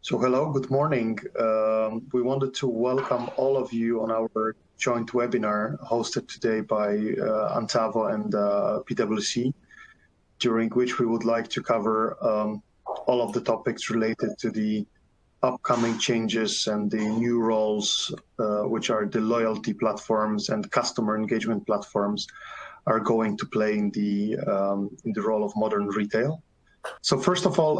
So hello, good morning. We wanted to welcome all of you on our joint webinar hosted today by Antavo and PwC, during which we would like to cover all of the topics related to the upcoming changes and the new roles, which are the loyalty platforms and customer engagement platforms are going to play in the role of modern retail. So first of all,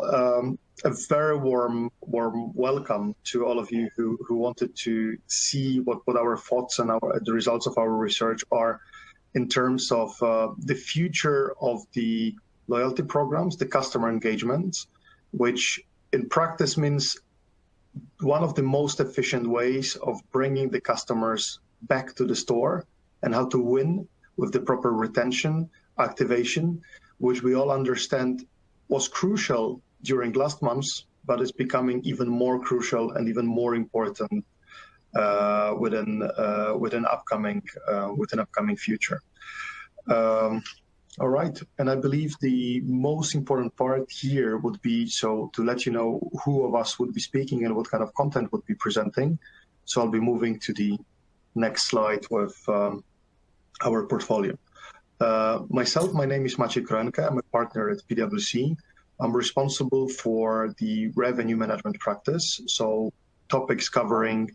a very warm welcome to all of you who wanted to see what our thoughts and the results of our research are in terms of the future of the loyalty programs, the customer engagements, which in practice means one of the most efficient ways of bringing the customers back to the store and how to win with the proper retention, activation, which we all understand was crucial during last months, but it's becoming even more crucial and even more important within upcoming future. All right, and I believe the most important part here would be to let you know who of us would be speaking and what kind of content would be presenting. So I'll be moving to the next slide with our portfolio. Myself, my name is Maciej Kroenke. I'm a partner at PwC. I'm responsible for the revenue management practice, so topics covering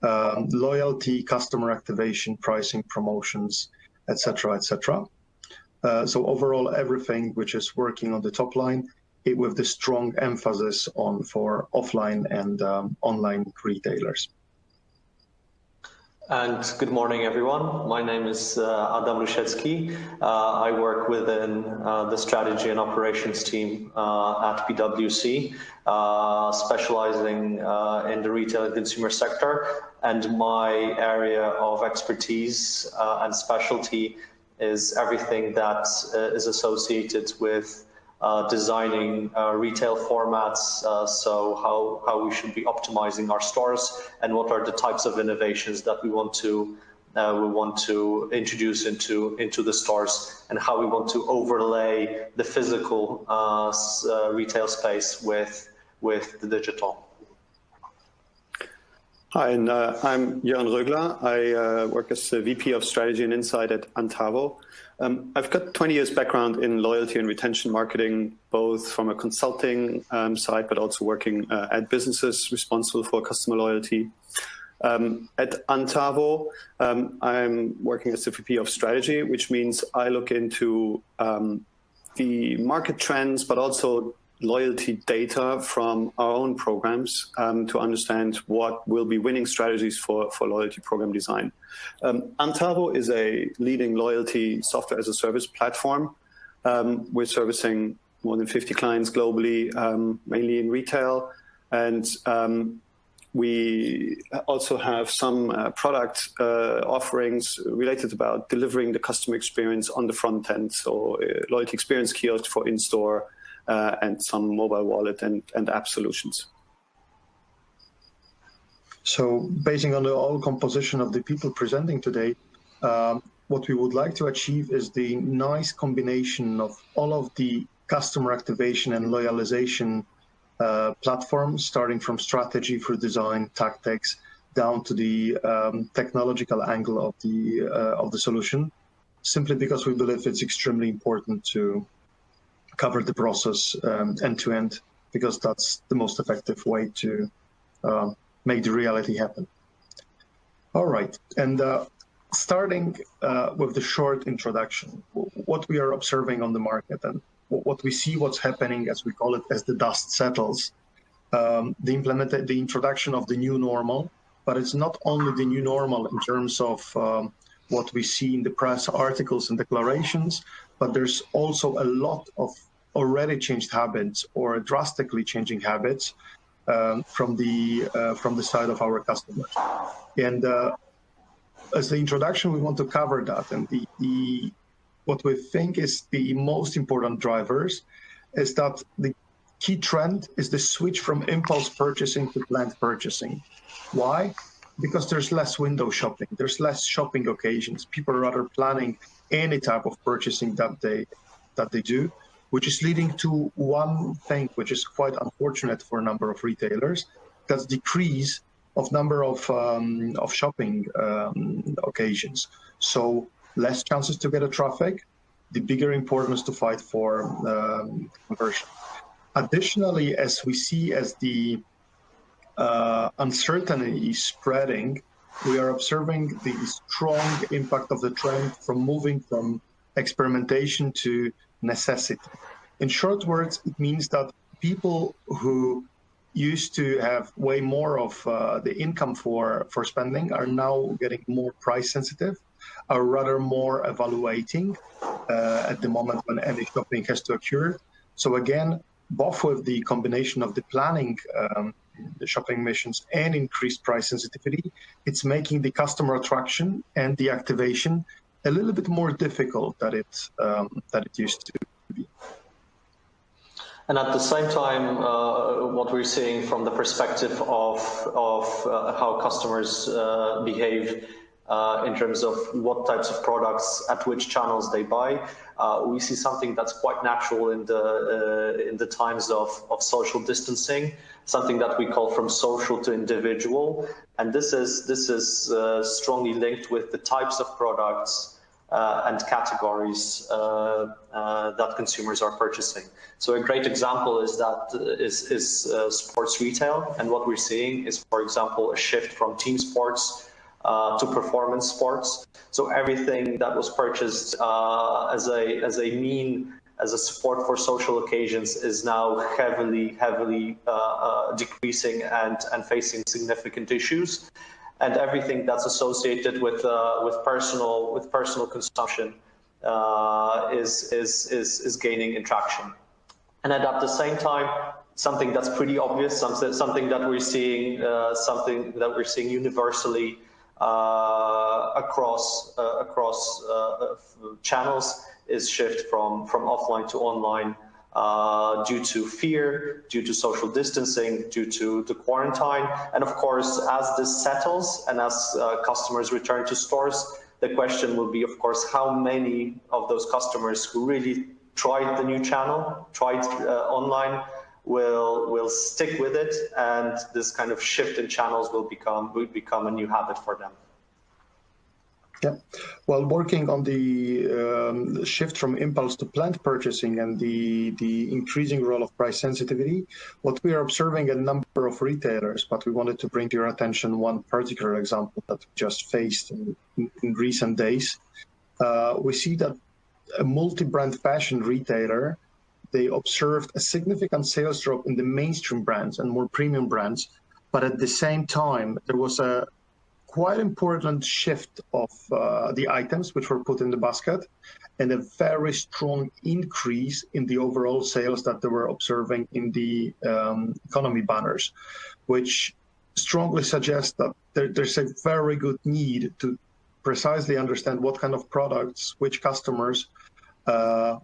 loyalty, customer activation, pricing, promotions, etc., etc. So overall, everything which is working on the top line, with the strong emphasis for offline and online retailers. And good morning, everyone. My name is Adam Rusiecki. I work within the strategy and operations team at PwC, specializing in the retail and consumer sector. And my area of expertise and specialty is everything that is associated with designing retail formats, so how we should be optimizing our stores and what are the types of innovations that we want to introduce into the stores, and how we want to overlay the physical retail space with the digital. Hi, and I'm Jörn Rögler. I work as the VP of Strategy and Insight at Antavo. I've got 20 years background in loyalty and retention marketing, both from a consulting side, but also working at businesses responsible for customer loyalty. At Antavo, I'm working as the VP of Strategy, which means I look into the market trends, but also loyalty data from our own programs to understand what will be winning strategies for loyalty program design. Antavo is a leading loyalty software as a service platform. We're servicing more than 50 clients globally, mainly in retail. And we also have some product offerings related about delivering the customer experience on the front end. So loyalty experience kiosk for in-store, and some mobile wallet and app solutions. So basing on the whole composition of the people presenting today, what we would like to achieve is the nice combination of all of the customer activation and loyalization platforms, starting from strategy for design, tactics, down to the technological angle of the solution, simply because we believe it's extremely important to cover the process end to end, because that's the most effective way to make the reality happen. All right, and starting with the short introduction, what we are observing on the market and what we see, what's happening, as we call it, as the dust settles, the introduction of the new normal, but it's not only the new normal in terms of what we see in the press articles and declarations, but there's also a lot of already changed habits or drastically changing habits from the side of our customers. And as the introduction, we want to cover that. And what we think is the most important drivers is that the key trend is the switch from impulse purchasing to planned purchasing. Why? Because there's less window shopping, there's less shopping occasions. People are rather planning any type of purchasing that they do, which is leading to one thing, which is quite unfortunate for a number of retailers. That's decrease of number of shopping occasions. So less chances to get a traffic, the bigger importance to fight for conversion. Additionally, as we see as the uncertainty is spreading, we are observing the strong impact of the trend from moving from experimentation to necessity. In short words, it means that people who used to have way more of the income for spending are now getting more price sensitive, are rather more evaluating at the moment when any shopping has to occur. So again, both with the combination of the planning, the shopping missions and increased price sensitivity, it's making the customer attraction and the activation a little bit more difficult than it used to be. And at the same time, what we're seeing from the perspective of how customers behave in terms of what types of products at which channels they buy, we see something that's quite natural in the times of social distancing, something that we call from social to individual, and this is strongly linked with the types of products and categories that consumers are purchasing. So a great example is sports retail, and what we're seeing is, for example, a shift from team sports to performance sports. So everything that was purchased as a support for social occasions is now heavily decreasing and facing significant issues. And everything that's associated with personal consumption is gaining traction. And at the same time, something that's pretty obvious, something that we're seeing, universally across channels is shift from offline to online due to fear, due to social distancing, due to the quarantine. And of course, as this settles and as customers return to stores, the question will be, of course, how many of those customers who really tried the new channel, tried online, will stick with it, and this kind of shift in channels will become a new habit for them. Yeah, well, working on the shift from impulse to planned purchasing and the increasing role of price sensitivity, what we are observing a number of retailers, but we wanted to bring to your attention one particular example that we just faced in recent days. We see that a multi-brand fashion retailer, they observed a significant sales drop in the mainstream brands and more premium brands, but at the same time, there was a quite important shift of the items which were put in the basket and a very strong increase in the overall sales that they were observing in the economy banners, which strongly suggests that there's a very good need to precisely understand what kind of products which customers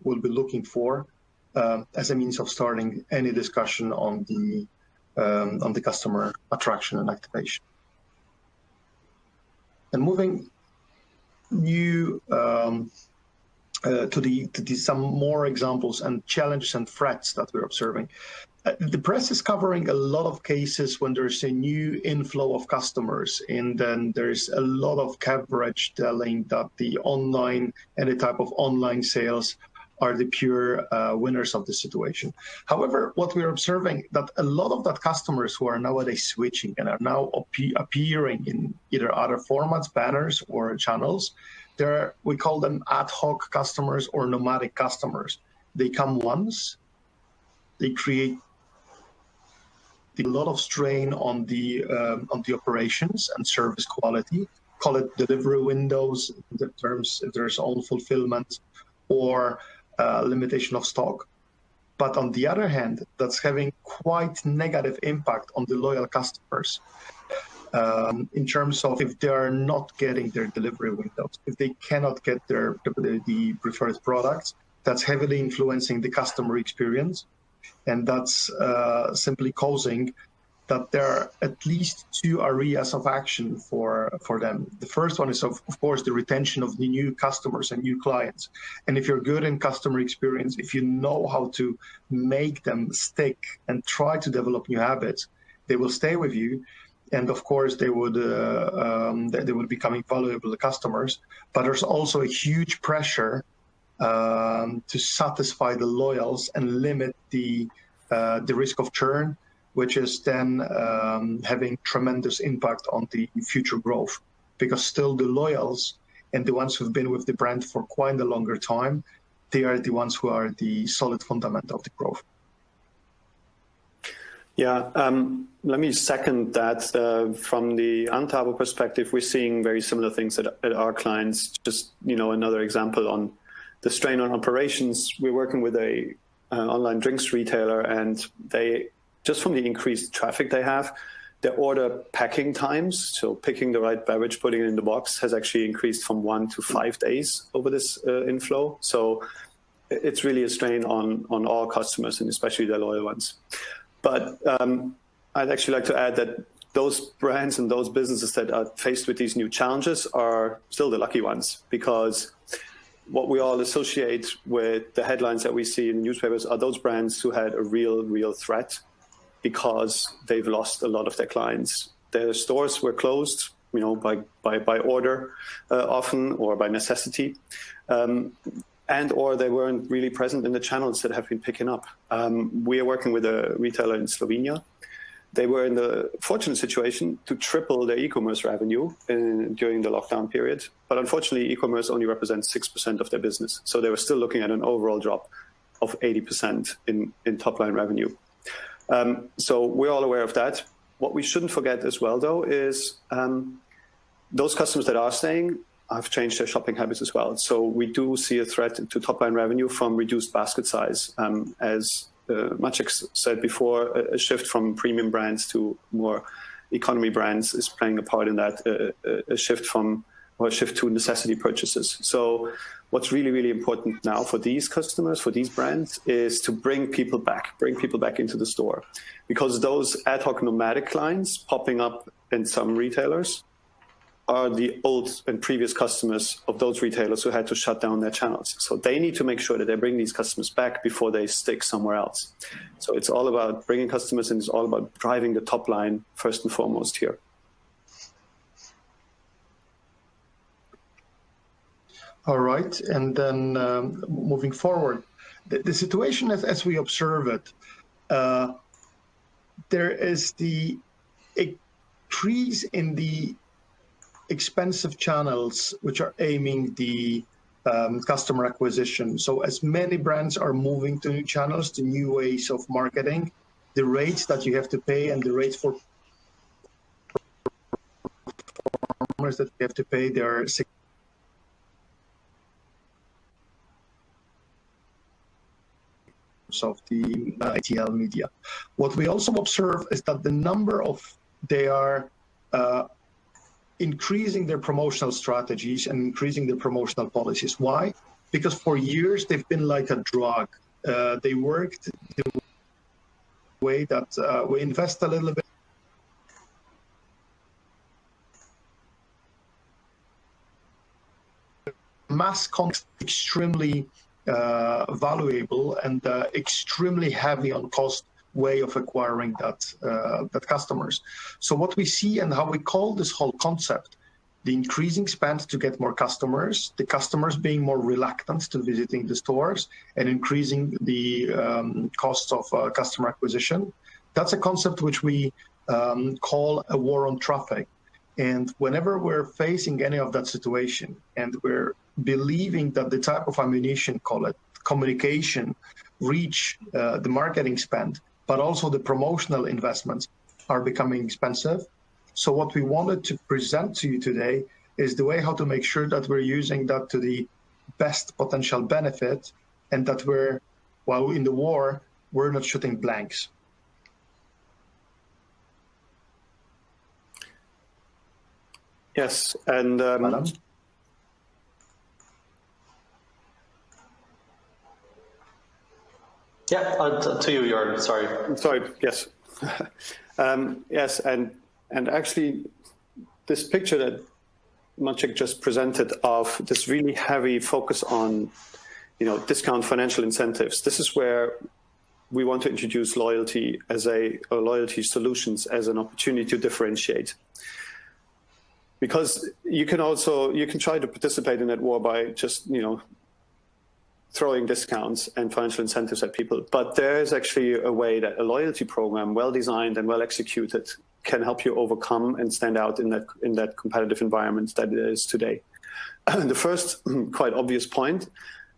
will be looking for as a means of starting any discussion on the customer attraction and activation. And moving to some more examples and challenges and threats that we're observing. The press is covering a lot of cases when there's a new inflow of customers, and then there's a lot of coverage telling that the online, any type of online sales are the pure winners of the situation. However, what we're observing that a lot of that customers who are nowadays switching and are now appearing in either other formats, banners or channels, we call them ad hoc customers or nomadic customers. They come once, they create a lot of strain on the operations and service quality, call it delivery windows in terms if there's own fulfillment or limitation of stock. But on the other hand, that's having quite negative impact on the loyal customers in terms of if they are not getting their delivery windows, if they cannot get the preferred products, that's heavily influencing the customer experience. And that's simply causing that there are at least two areas of action for them. The first one is, of course, the retention of the new customers and new clients. And if you're good in customer experience, if you know how to make them stick and try to develop new habits, they will stay with you. And of course, they would become valuable customers. But there's also a huge pressure to satisfy the loyals and limit the risk of churn, which is then having tremendous impact on the future growth, because still the loyals and the ones who've been with the brand for quite a longer time, they are the ones who are the solid fundament of the growth. Yeah, let me second that. From the Antavo perspective, we're seeing very similar things at our clients. Just, another example on the strain on operations. We're working with a online drinks retailer, and they, just from the increased traffic they have, their order packing times, so picking the right beverage, putting it in the box, has actually increased from 1 to 5 days over this inflow. So it's really a strain on all customers, and especially the loyal ones. But I'd actually like to add that those brands and those businesses that are faced with these new challenges are still the lucky ones, because what we all associate with the headlines that we see in the newspapers are those brands who had a real threat because they've lost a lot of their clients. Their stores were closed, by order often, or by necessity, and or they weren't really present in the channels that have been picking up. We are working with a retailer in Slovenia. They were in the fortunate situation to triple their e-commerce revenue during the lockdown period. But unfortunately, e-commerce only represents 6% of their business. So they were still looking at an overall drop of 80% in top-line revenue. So we're all aware of that. What we shouldn't forget as well, though, is those customers that are staying have changed their shopping habits as well. So we do see a threat to top-line revenue from reduced basket size. As Maciek said before, a shift from premium brands to more economy brands is playing a part in that, a shift to necessity purchases. So what's really important now for these customers, for these brands, is to bring people back into the store. Because those ad hoc nomadic clients popping up in some retailers are the old and previous customers of those retailers who had to shut down their channels. So they need to make sure that they bring these customers back before they stick somewhere else. So it's all about bringing customers, and it's all about driving the top line first and foremost here. All right, and then moving forward, the situation as we observe it, there is the increase in the expensive channels which are aiming the customer acquisition. So as many brands are moving to new channels, to new ways of marketing, the rates that you have to pay and the rates for performers that you have to pay, they are of the ITL media. What we also observe is that the number of they are increasing their promotional strategies and increasing their promotional policies. Why? Because for years they've been like a drug. They worked the way that we invest a little bit. Mass content extremely valuable and extremely heavy on cost way of acquiring that customers. So what we see and how we call this whole concept, the increasing spend to get more customers, the customers being more reluctant to visiting the stores, and increasing the costs of customer acquisition. That's a concept which we call a war on traffic. And whenever we're facing any of that situation, and we're believing that the type of ammunition, call it communication, reach, the marketing spend, but also the promotional investments are becoming expensive. So what we wanted to present to you today is the way how to make sure that we're using that to the best potential benefit, and that while in the war, we're not shooting blanks. Yes, and yeah, to you, Jörn. Sorry. Yes. Yes, and actually, this picture that Maciek just presented of this really heavy focus on, discount financial incentives. This is where we want to introduce loyalty or loyalty solutions as an opportunity to differentiate. Because you can try to participate in that war by just, throwing discounts and financial incentives at people. But there is actually a way that a loyalty program, well designed and well executed, can help you overcome and stand out in that competitive environment that it is today. The first quite obvious point,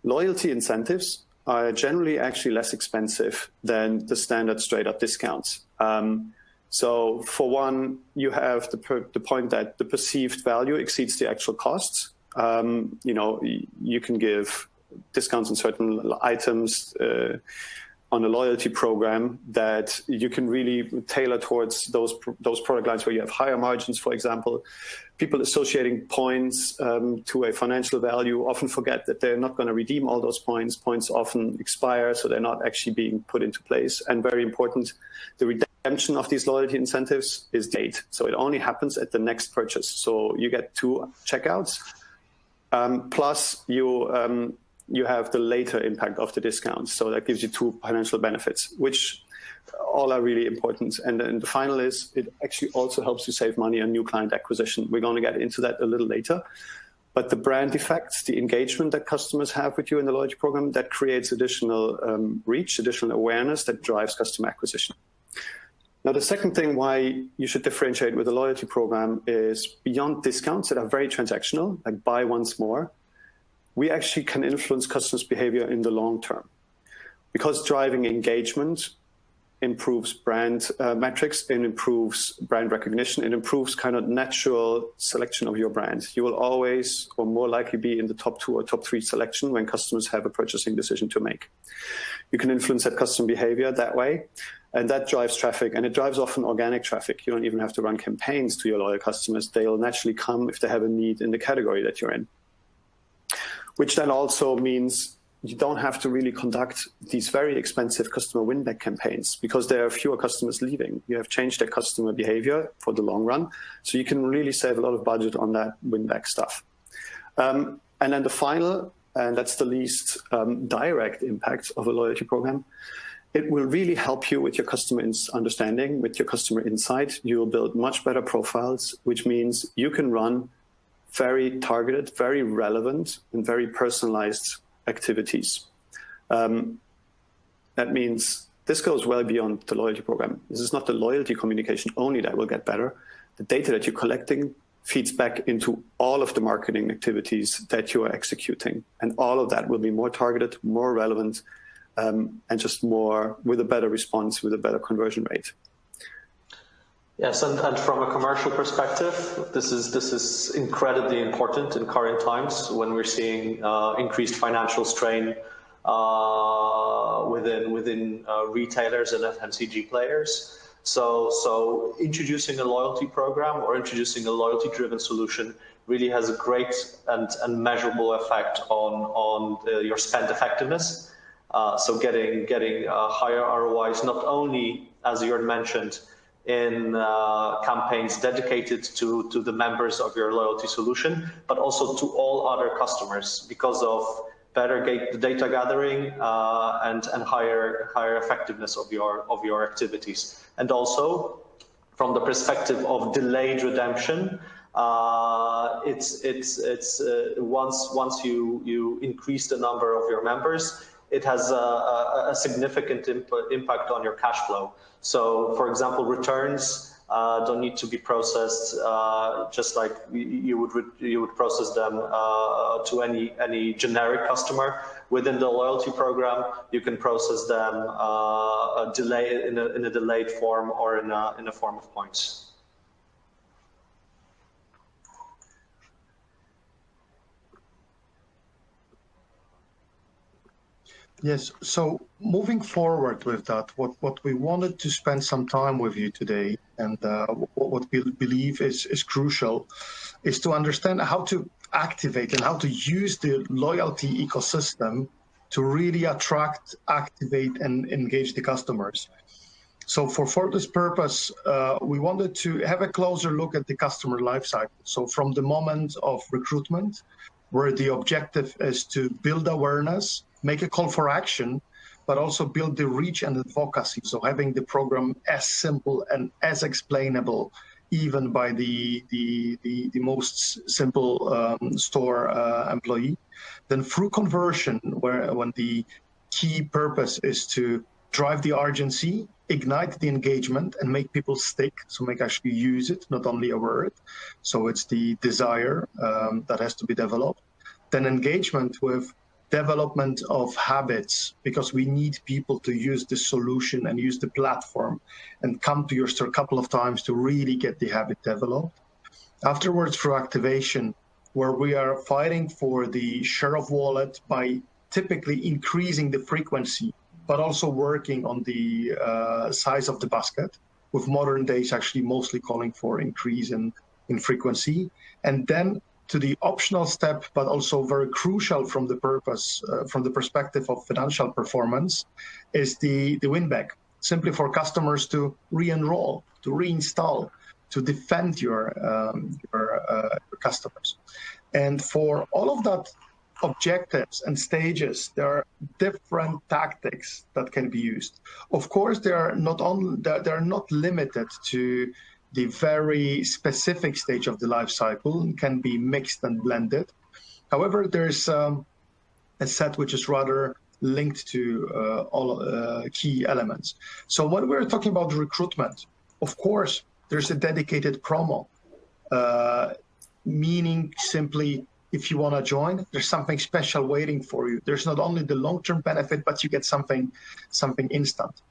loyalty incentives are generally actually less expensive than the standard straight up discounts. So for one, you have the point that the perceived value exceeds the actual costs. You can give discounts on certain items on a loyalty program that you can really tailor towards those product lines where you have higher margins, for example. People associating points to a financial value often forget that they're not going to redeem all those points. Points often expire, so they're not actually being put into place. And very important, the redemption of these loyalty incentives is delayed. So it only happens at the next purchase. So you get 2 checkouts, plus you have the later impact of the discounts. So that gives you 2 financial benefits, which all are really important. And then the final is it actually also helps you save money on new client acquisition. We're going to get into that a little later. But the brand effects, the engagement that customers have with you in the loyalty program, that creates additional reach, additional awareness that drives customer acquisition. Now, the second thing why you should differentiate with a loyalty program is beyond discounts that are very transactional, like buy once more, we actually can influence customers' behavior in the long term. Because driving engagement improves brand metrics, it improves brand recognition, it improves kind of natural selection of your brand. You will always or more likely be in the top 2 or top 3 selection when customers have a purchasing decision to make. You can influence that customer behavior that way, and that drives traffic, and it drives often organic traffic. You don't even have to run campaigns to your loyal customers. They'll naturally come if they have a need in the category that you're in. Which then also means you don't have to really conduct these very expensive customer win-back campaigns because there are fewer customers leaving. You have changed their customer behavior for the long run, so you can really save a lot of budget on that win-back stuff. And then the final, and that's the least direct impact of a loyalty program, it will really help you with your customer understanding, with your customer insight. You will build much better profiles, which means you can run very targeted, very relevant, and very personalized activities. That means this goes well beyond the loyalty program. This is not the loyalty communication only that will get better. The data that you're collecting feeds back into all of the marketing activities that you are executing. And all of that will be more targeted, more relevant, and just more with a better response, with a better conversion rate. Yes, and from a commercial perspective, this is incredibly important in current times when we're seeing increased financial strain within retailers and FMCG players. So introducing a loyalty program or introducing a loyalty-driven solution really has a great and measurable effect on your spend effectiveness. So getting higher ROIs, not only, as Jörn mentioned, in campaigns dedicated to the members of your loyalty solution, but also to all other customers because of better data gathering and higher effectiveness of your activities. And also from the perspective of delayed redemption, it's once you increase the number of your members, it has a significant impact on your cash flow. So, for example, returns don't need to be processed just like you would process them to any generic customer. Within the loyalty program, you can process them in a delayed form or in a form of points. Yes, so moving forward with that, what we wanted to spend some time with you today, and what we believe is crucial, is to understand how to activate and how to use the loyalty ecosystem to really attract, activate, and engage the customers. So for this purpose, we wanted to have a closer look at the customer lifecycle. So from the moment of recruitment, where the objective is to build awareness, make a call for action, but also build the reach and advocacy. So having the program as simple and as explainable, even by the most simple store employee. Then through conversion, when the key purpose is to drive the urgency, ignite the engagement, and make people stick, so make actually use it, not only aware it. So it's the desire that has to be developed. Then engagement with development of habits, because we need people to use the solution and use the platform and come to your store a couple of times to really get the habit developed. Afterwards, through activation, where we are fighting for the share of wallet by typically increasing the frequency, but also working on the size of the basket, with modern days actually mostly calling for increase in frequency. And then to the optional step, but also very crucial from the purpose, from the perspective of financial performance, is the win back, simply for customers to re-enroll, to reinstall, to defend your customers. And for all of that objectives and stages, there are different tactics that can be used. Of course, they are not limited to the very specific stage of the life cycle, and can be mixed and blended. However, there's a set which is rather linked to all key elements. So when we're talking about recruitment, of course, there's a dedicated promo, meaning simply, if you want to join, there's something special waiting for you. There's not only the long-term benefit, but you get something instant.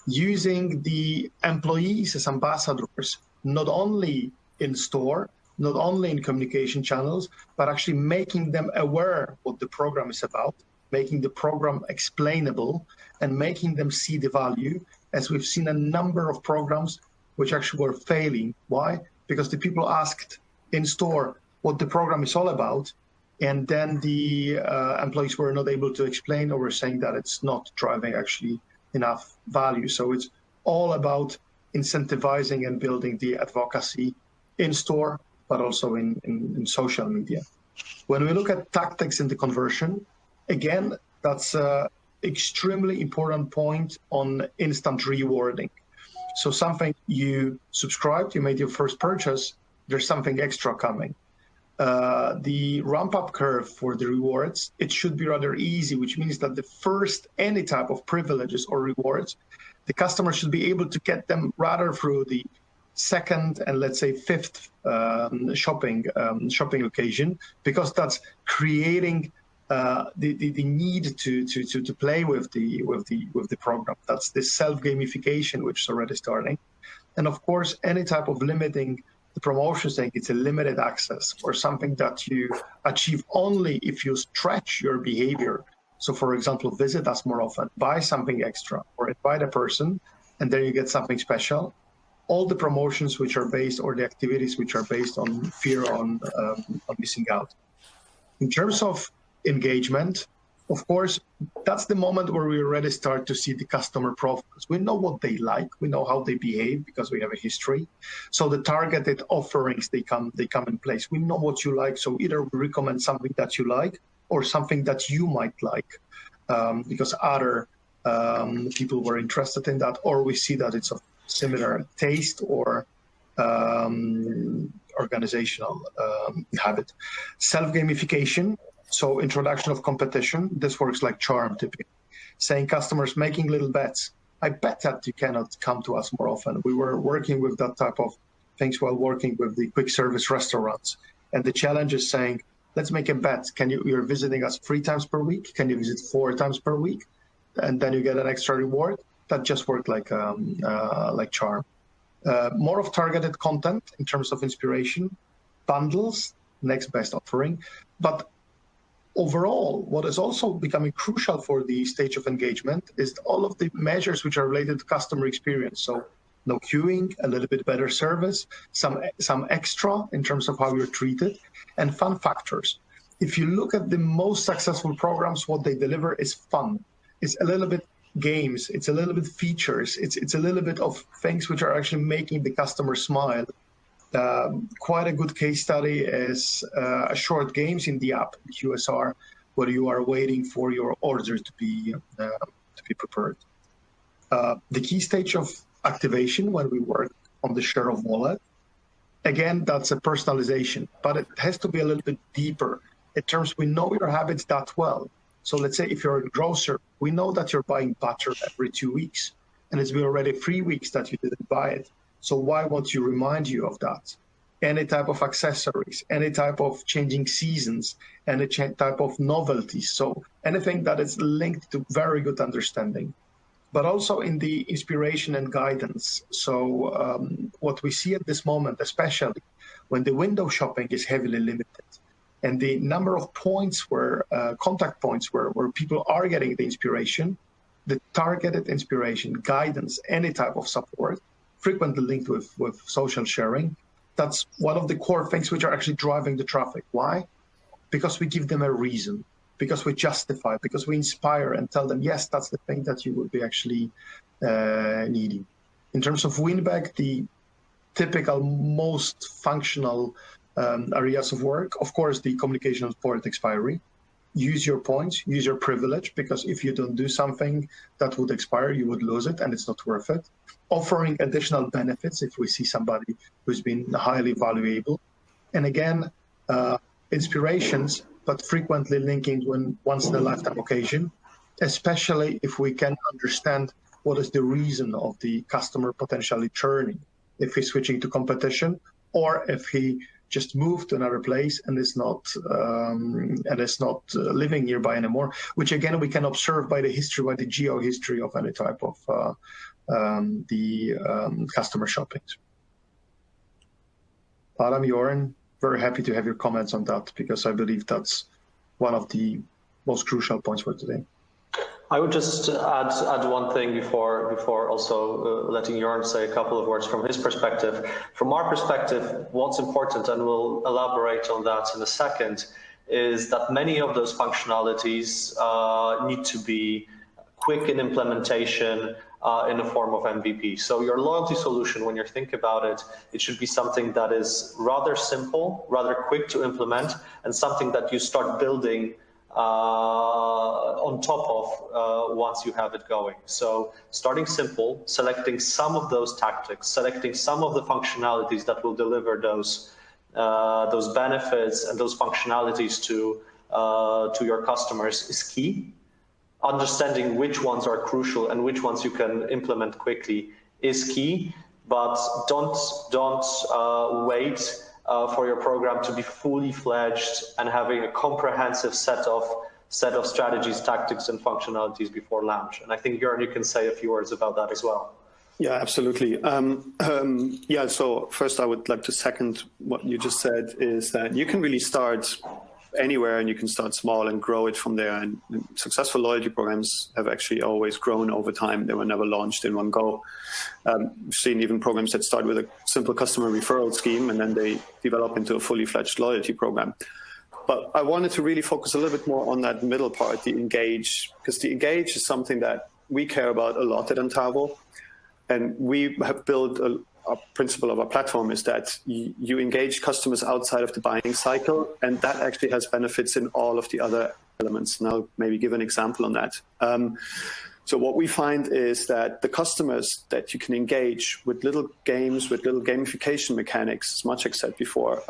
Using the employees as ambassadors, not only in store, not only in communication channels, but actually making them aware what the program is about, making the program explainable, and making them see the value, as we've seen a number of programs which actually were failing. Why? Because the people asked in store what the program is all about, and then the employees were not able to explain, or were saying that it's not driving actually enough value. So it's all about incentivizing and building the advocacy in store, but also in social media. When we look at tactics in the conversion, again, that's an extremely important point on instant rewarding. So something you subscribed, you made your first purchase, there's something extra coming. The ramp-up curve for the rewards, it should be rather easy, which means that the first any type of privileges or rewards, the customer should be able to get them rather through the second and let's say fifth shopping occasion, because that's creating the need to play with the program. That's the self-gamification which is already starting, and of course any type of limiting the promotion, saying it's a limited access or something that you achieve only if you stretch your behavior. So for example, visit us more often, buy something extra, or invite a person, and there you get something special. All the promotions which are based, or the activities which are based on fear on missing out. In terms of engagement, of course, that's the moment where we already start to see the customer profiles. We know what they like, we know how they behave because we have a history. So the targeted offerings, they come in place. We know what you like, so either we recommend something that you like or something that you might like because other people were interested in that, or we see that it's of similar taste or organizational habit. Self-gamification. So introduction of competition, this works like charm typically. Saying customers, making little bets. I bet that you cannot come to us more often. We were working with that type of things while working with the quick service restaurants. And the challenge is saying, let's make a bet. You're visiting us 3 times per week. Can you visit 4 times per week? And then you get an extra reward. That just worked like charm. More of targeted content in terms of inspiration, bundles, next best offering. But overall, what is also becoming crucial for the stage of engagement is all of the measures which are related to customer experience. So no queuing, a little bit better service, some extra in terms of how you're treated, and fun factors. If you look at the most successful programs, what they deliver is fun. It's a little bit games. It's a little bit features. It's a little bit of things which are actually making the customer smile. Quite a good case study is short games in the app, QSR, where you are waiting for your order to be prepared. The key stage of activation when we work on the share of wallet, again, that's a personalization, but it has to be a little bit deeper. In terms, we know your habits that well. So let's say if you're a grocer, we know that you're buying butter every 2 weeks, and it's been already 3 weeks that you didn't buy it. So why won't you remind you of that? Any type of accessories, any type of changing seasons, any type of novelties. So anything that is linked to very good understanding, but also in the inspiration and guidance. So what we see at this moment, especially when the window shopping is heavily limited, and the number of points where, contact points where people are getting the inspiration, the targeted inspiration, guidance, any type of support, frequently linked with social sharing, that's one of the core things which are actually driving the traffic. Why? Because we give them a reason, because we justify, because we inspire and tell them, yes, that's the thing that you would be actually needing. In terms of win-back, the typical most functional areas of work, of course, the communication of port expiry. Use your points, use your privilege, because if you don't do something that would expire, you would lose it and it's not worth it. Offering additional benefits if we see somebody who's been highly valuable. And again, inspirations, but frequently linking once in a lifetime occasion, especially if we can understand what is the reason of the customer potentially churning, if he's switching to competition or if he just moved to another place and is not living nearby anymore, which again we can observe by the history, by the geo history of any type of customer shopping. Adam, Joran, very happy to have your comments on that, because I believe that's one of the most crucial points for today. I would just add one thing before also letting Joran say a couple of words from his perspective. From our perspective, what's important, and we'll elaborate on that in a second, is that many of those functionalities need to be quick in implementation in the form of MVP. So your loyalty solution, when you think about it, it should be something that is rather simple, rather quick to implement, and something that you start building on top of once you have it going. So starting simple, selecting some of those tactics, selecting some of the functionalities that will deliver those benefits and those functionalities to your customers is key. Understanding which ones are crucial and which ones you can implement quickly is key, but don't wait for your program to be fully fledged and having a comprehensive set of strategies, tactics, and functionalities before launch. And I think, Joran, you can say a few words about that as well. Yeah, absolutely. Yeah, so first I would like to second what you just said, is that you can really start anywhere and you can start small and grow it from there. And successful loyalty programs have actually always grown over time. They were never launched in one go. We've seen even programs that start with a simple customer referral scheme and then they develop into a fully fledged loyalty program. But I wanted to really focus a little bit more on that middle part, the engage, because the engage is something that we care about a lot at Antavo. And we have built a principle of our platform is that you engage customers outside of the buying cycle, and that actually has benefits in all of the other elements. And I'll maybe give an example on that. So what we find is that the customers that you can engage with little games, with little gamification mechanics, as much as said before,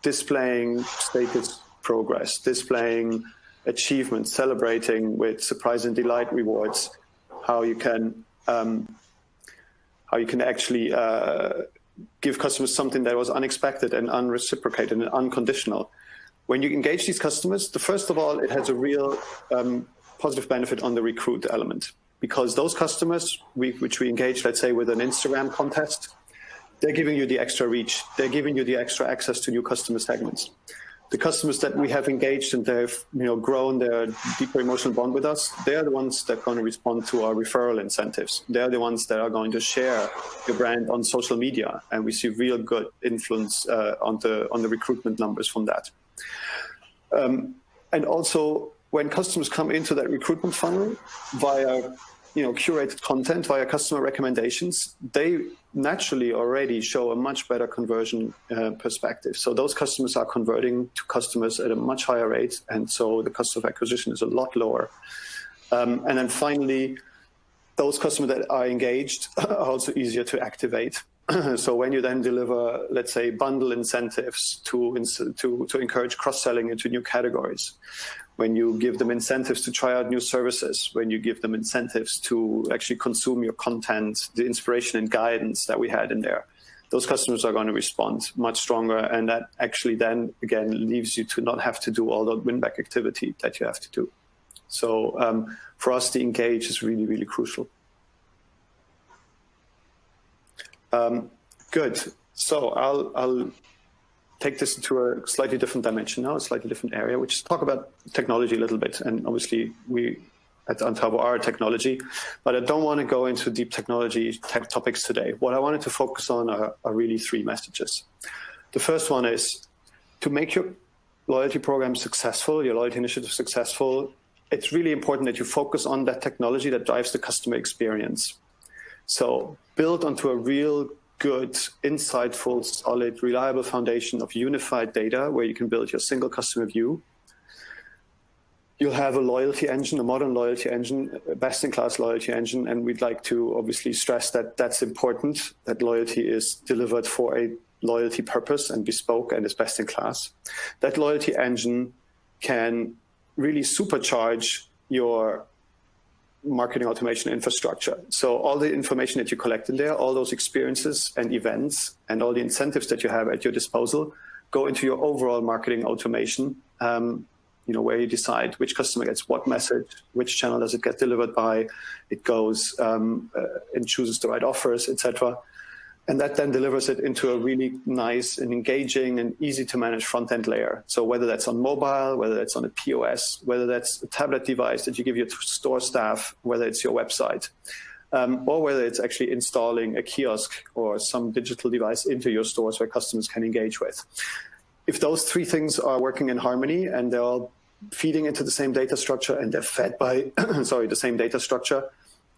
displaying status progress, displaying achievements, celebrating with surprise and delight rewards, how you can actually give customers something that was unexpected and unreciprocated and unconditional. When you engage these customers, first of all, it has a real positive benefit on the recruit element, because those customers which we engage, let's say with an Instagram contest, they're giving you the extra reach. They're giving you the extra access to new customer segments. The customers that we have engaged and they've grown their deeper emotional bond with us, they're the ones that are going to respond to our referral incentives. They're the ones that are going to share your brand on social media, and we see real good influence on the recruitment numbers from that. And also when customers come into that recruitment funnel via curated content, via customer recommendations, they naturally already show a much better conversion perspective. So those customers are converting to customers at a much higher rate, and so the cost of acquisition is a lot lower. And then finally, those customers that are engaged are also easier to activate. So when you then deliver, let's say, bundle incentives to encourage cross-selling into new categories, when you give them incentives to try out new services, when you give them incentives to actually consume your content, the inspiration and guidance that we had in there, those customers are going to respond much stronger. And that actually then, again, leaves you to not have to do all that win-back activity that you have to do. So for us, the engage is really, really crucial. Good. So I'll take this into a slightly different dimension now, a slightly different area, which is talk about technology a little bit. And obviously, we at Antavo are a technology, but I don't want to go into deep technology topics today. What I wanted to focus on are really three messages. The first one is to make your loyalty program successful, your loyalty initiative successful. It's really important that you focus on that technology that drives the customer experience. So build onto a real good, insightful, solid, reliable foundation of unified data where you can build your single customer view. You'll have a loyalty engine, a modern loyalty engine, a best-in-class loyalty engine, and we'd like to obviously stress that that's important, that loyalty is delivered for a loyalty purpose and bespoke and is best-in-class. That loyalty engine can really supercharge your marketing automation infrastructure. So all the information that you collect in there, all those experiences and events and all the incentives that you have at your disposal go into your overall marketing automation, where you decide which customer gets what message, which channel does it get delivered by, it goes and chooses the right offers, etc. And that then delivers it into a really nice and engaging and easy to manage front-end layer. So whether that's on mobile, whether that's on a POS, whether that's a tablet device that you give your store staff, whether it's your website, or whether it's actually installing a kiosk or some digital device into your stores where customers can engage with. If those three things are working in harmony and they're all feeding into the same data structure and they're fed by, the same data structure,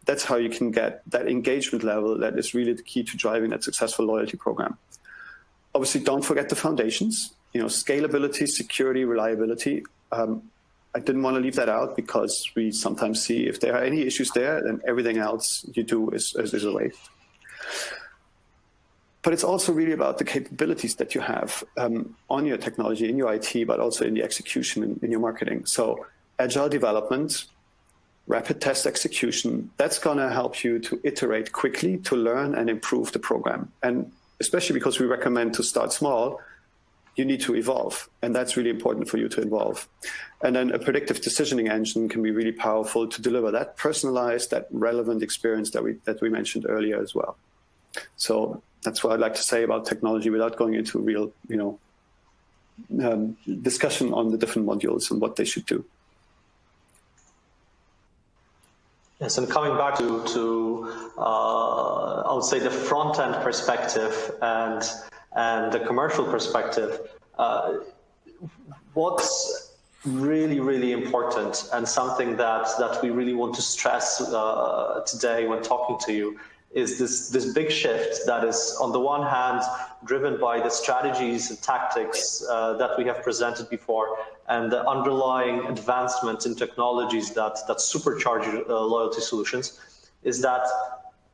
that's how you can get that engagement level that is really the key to driving that successful loyalty program. Obviously, don't forget the foundations, scalability, security, reliability. I didn't want to leave that out because we sometimes see if there are any issues there, then everything else you do is a waste. But it's also really about the capabilities that you have on your technology, in your IT, but also in the execution in your marketing. So agile development, rapid test execution, that's going to help you to iterate quickly, to learn and improve the program. And especially because we recommend to start small, you need to evolve. And that's really important for you to evolve. And then a predictive decisioning engine can be really powerful to deliver that personalized, that relevant experience that we mentioned earlier as well. So that's what I'd like to say about technology without going into real, discussion on the different modules and what they should do. Yes, and coming back to I would say the front-end perspective and the commercial perspective, what's really, really important and something that we really want to stress today when talking to you is this big shift that is, on the one hand, driven by the strategies and tactics that we have presented before, and the underlying advancements in technologies that supercharge loyalty solutions, is that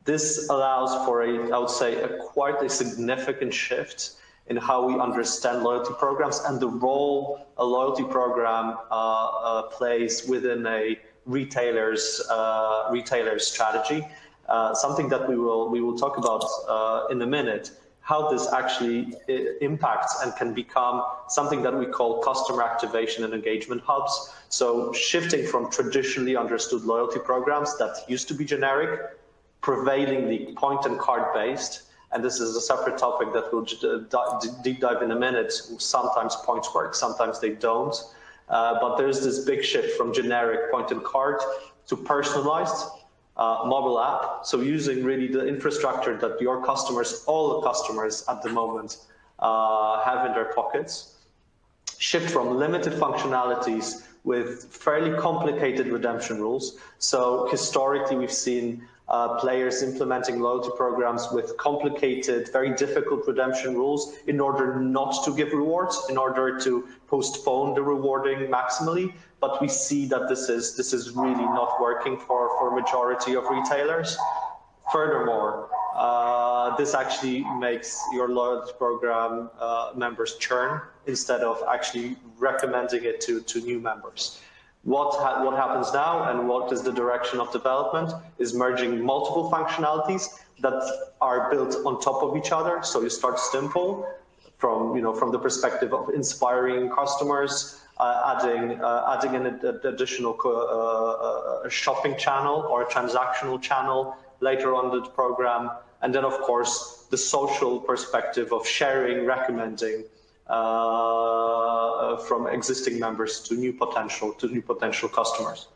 this allows for I would say, quite a significant shift in how we understand loyalty programs and the role a loyalty program plays within a retailer's strategy. Something that we will talk about in a minute, how this actually impacts and can become something that we call customer activation and engagement hubs. So shifting from traditionally understood loyalty programs that used to be generic, prevailingly point and card based, and this is a separate topic that we'll deep dive in a minute. Sometimes points work, sometimes they don't, but there's this big shift from generic point and card to personalized mobile app. So using really the infrastructure that your customers, all the customers at the moment have in their pockets. Shift from limited functionalities with fairly complicated redemption rules. So historically, we've seen players implementing loyalty programs with complicated, very difficult redemption rules in order not to give rewards, in order to postpone the rewarding maximally. But we see that this is really not working for a majority of retailers. Furthermore, this actually makes your loyalty program members churn instead of actually recommending it to new members. What happens now, and what is the direction of development, is merging multiple functionalities that are built on top of each other. So you start simple from the perspective of inspiring customers, adding an additional shopping channel or a transactional channel later on in the program, and then of course the social perspective of sharing, recommending from existing members to new potential customers.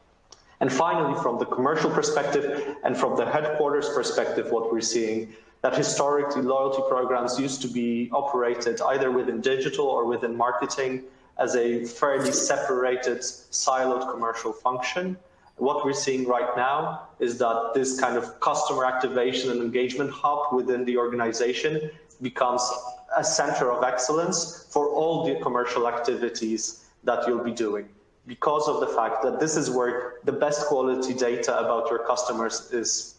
And finally, from the commercial perspective and from the headquarters perspective, what we're seeing that historically loyalty programs used to be operated either within digital or within marketing as a fairly separated, siloed commercial function. What we're seeing right now is that this kind of customer activation and engagement hub within the organization becomes a center of excellence for all the commercial activities that you'll be doing, because of the fact that this is where the best quality data about your customers is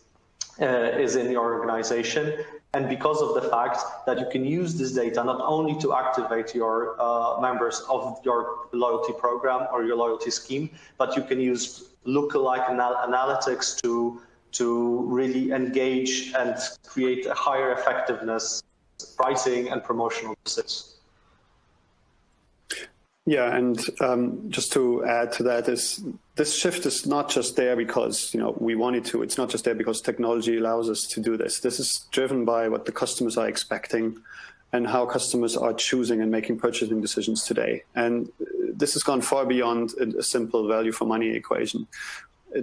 in the organization, and because of the fact that you can use this data not only to activate your members of your loyalty program or your loyalty scheme, but you can use lookalike analytics to really engage and create a higher effectiveness pricing and promotional decisions. Yeah, and just to add to that, this shift is not just there because we wanted to. It's not just there because technology allows us to do this. This is driven by what the customers are expecting and how customers are choosing and making purchasing decisions today. And this has gone far beyond a simple value for money equation.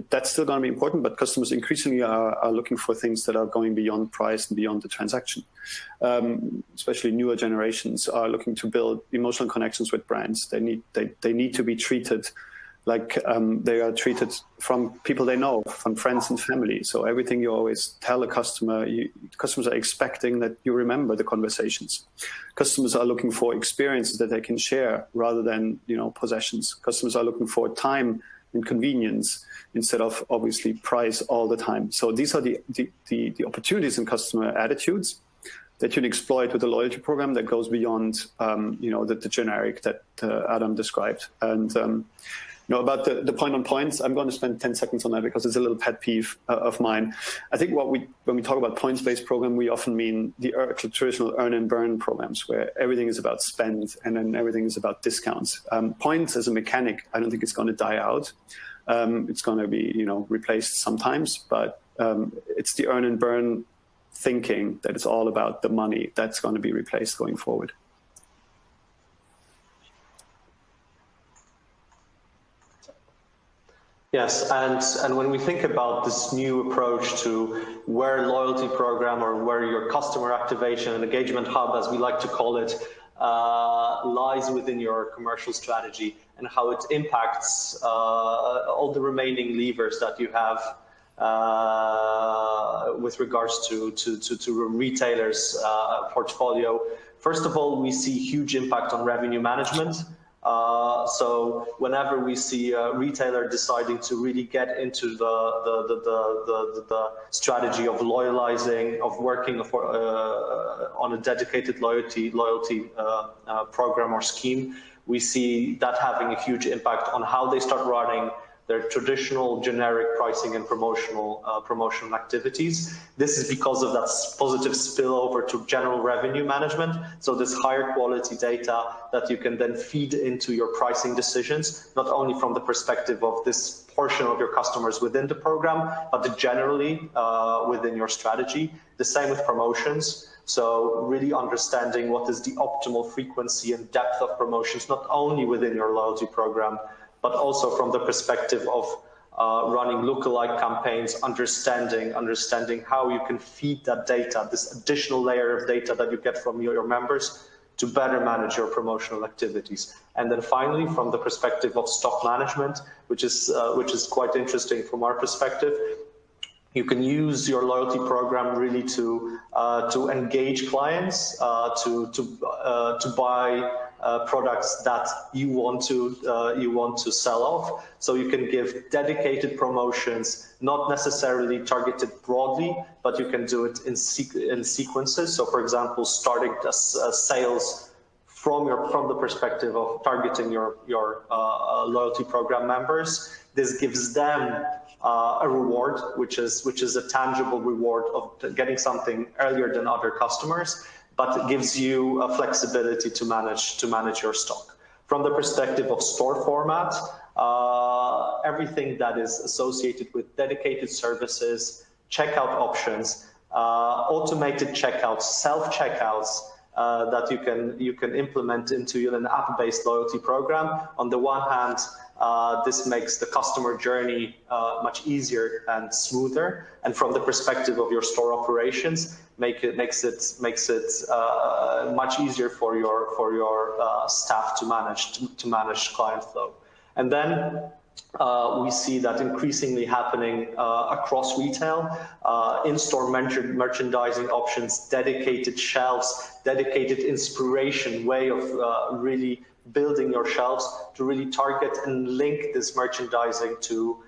That's still going to be important, but customers increasingly are looking for things that are going beyond price and beyond the transaction. Especially newer generations are looking to build emotional connections with brands. They need to be treated like they are treated from people they know, from friends and family. So everything you always tell a customer, customers are expecting that you remember the conversations. Customers are looking for experiences that they can share rather than possessions. Customers are looking for time and convenience instead of obviously price all the time. So these are the opportunities in customer attitudes that you can exploit with a loyalty program that goes beyond the generic that Adam described. And about the point on points, I'm going to spend 10 seconds on that because it's a little pet peeve of mine. I think when we talk about points-based program, we often mean the traditional earn and burn programs where everything is about spend and then everything is about discounts. Points as a mechanic, I don't think it's going to die out. It's going to be replaced sometimes, but it's the earn and burn thinking that it's all about the money that's going to be replaced going forward. Yes, and when we think about this new approach to where loyalty program or where your customer activation and engagement hub, as we like to call it, lies within your commercial strategy and how it impacts all the remaining levers that you have with regards to a retailer's portfolio. First of all, we see huge impact on revenue management. So whenever we see a retailer deciding to really get into the strategy of loyalizing, of working on a dedicated loyalty program or scheme, we see that having a huge impact on how they start running their traditional generic pricing and promotional activities. This is because of that positive spillover to general revenue management. So this higher quality data that you can then feed into your pricing decisions, not only from the perspective of this portion of your customers within the program, but generally within your strategy. The same with promotions. So really understanding what is the optimal frequency and depth of promotions, not only within your loyalty program, but also from the perspective of running lookalike campaigns, understanding how you can feed that data, this additional layer of data that you get from your members, to better manage your promotional activities. And then finally, from the perspective of stock management, which is quite interesting from our perspective, you can use your loyalty program really to engage clients, to buy products that you want to sell off. So you can give dedicated promotions, not necessarily targeted broadly, but you can do it in sequences. So, for example, starting sales from the perspective of targeting your loyalty program members. This gives them a reward, which is a tangible reward of getting something earlier than other customers, but it gives you a flexibility to manage your stock. From the perspective of store format, everything that is associated with dedicated services, checkout options, automated checkouts, self-checkouts, that you can implement into an app-based loyalty program. On the one hand, this makes the customer journey much easier and smoother, and from the perspective of your store operations, makes it much easier for your staff to manage client flow. And then we see that increasingly happening across retail, in-store merchandising options, dedicated shelves, dedicated inspiration, way of really building your shelves to really target and link this merchandising to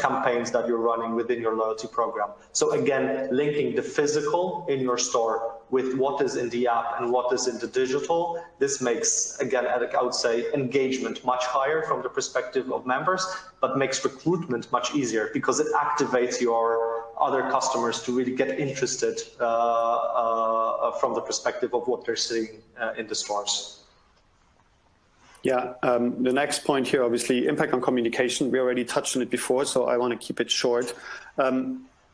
campaigns that you're running within your loyalty program. So again, linking the physical in your store with what is in the app and what is in the digital, this makes, again, I would say, engagement much higher from the perspective of members, but makes recruitment much easier because it activates your other customers to really get interested from the perspective of what they're seeing in the stores. Yeah, the next point here, obviously, impact on communication. We already touched on it before, so I want to keep it short.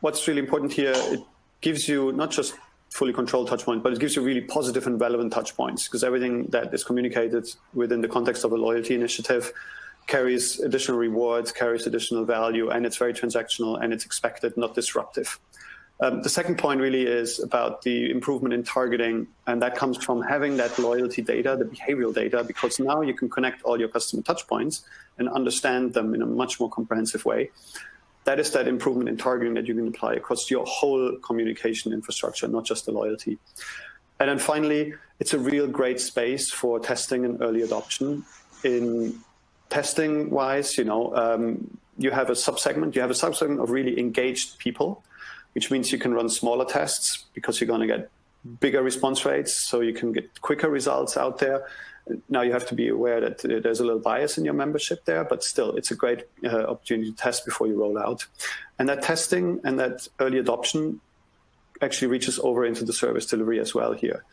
What's really important here, it gives you not just fully controlled touch points, but it gives you really positive and relevant touch points, because everything that is communicated within the context of a loyalty initiative carries additional rewards, carries additional value, and it's very transactional and it's expected, not disruptive. The second point really is about the improvement in targeting, and that comes from having that loyalty data, the behavioral data, because now you can connect all your customer touch points and understand them in a much more comprehensive way. That is that improvement in targeting that you can apply across your whole communication infrastructure, not just the loyalty. And then finally, it's a real great space for testing and early adoption. In testing-wise, you have a subsegment of really engaged people, which means you can run smaller tests because you're going to get bigger response rates, so you can get quicker results out there. Now you have to be aware that there's a little bias in your membership there, but still it's a great opportunity to test before you roll out. And that testing and that early adoption actually reaches over into the service delivery as well here.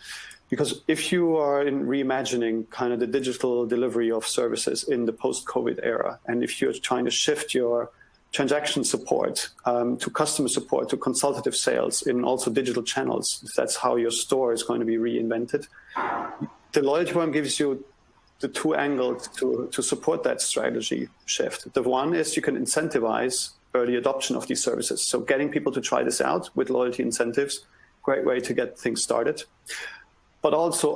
Because if you are reimagining kind of the digital delivery of services in the post-COVID era, and if you're trying to shift your transaction support to customer support, to consultative sales in also digital channels, if that's how your store is going to be reinvented, the loyalty program gives you the two angles to support that strategy shift. The one is you can incentivize early adoption of these services. So getting people to try this out with loyalty incentives, great way to get things started. But also,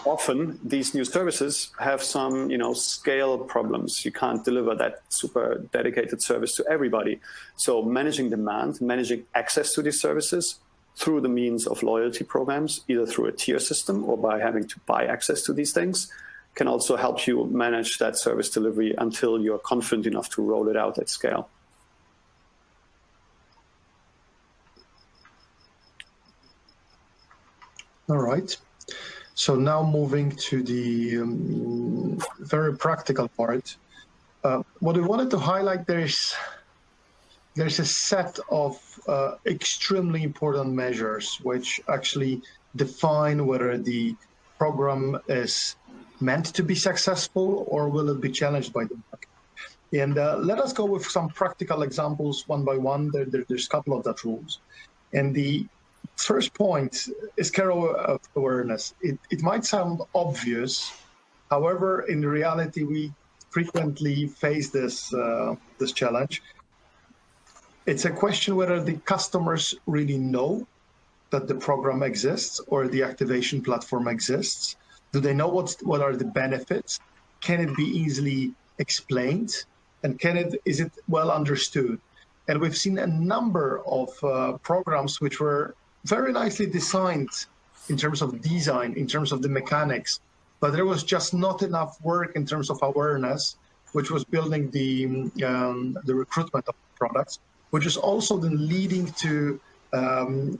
often these new services have some, scale problems. You can't deliver that super dedicated service to everybody. So managing demand, managing access to these services through the means of loyalty programs, either through a tier system or by having to buy access to these things, can also help you manage that service delivery until you're confident enough to roll it out at scale. All right. So now moving to the very practical part. What we wanted to highlight, there's a set of extremely important measures which actually define whether the program is meant to be successful or will it be challenged by the market. And let us go with some practical examples one by one. There's a couple of that rules. And the first point is care of awareness. It might sound obvious. However, in reality, we frequently face this challenge. It's a question whether the customers really know that the program exists or the activation platform exists? Do they know what are the benefits? Can it be easily explained? And is it well understood? And we've seen a number of programs which were very nicely designed in terms of design, in terms of the mechanics, but there was just not enough work in terms of awareness, which was building the recruitment of products, which is also then leading to